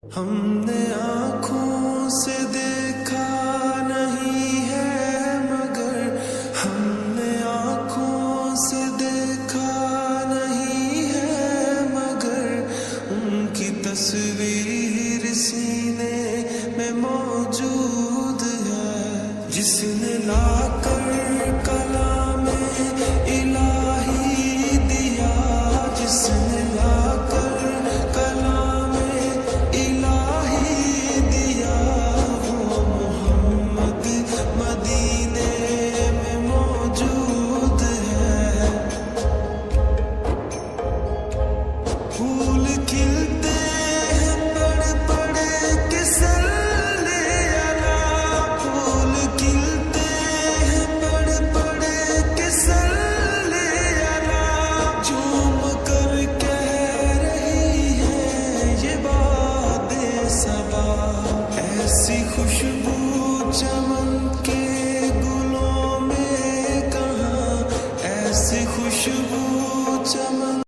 ہم نے آنکھوں سے دیکھا نہیں ہے مگر ہم نے آنکھوں سے دیکھا نہیں ہے مگر ان کی تصویر سینے میں موجود ہے، جس نے لا کر کلام الہی دیا، جس نے لا کر کلام الہی دیا، وہ محمد مدینے میں موجود ہے۔ پھول کھلتے ہیں پڑھ پڑھ کے صلی علی، پھول کھلتے ہیں پڑھ پڑھ کے صلی علی، جھوم کر کہہ رہی ہے یہ باتیں صبا، ایسی خوشبو چمن کے گلوں میں کہاں، ایسی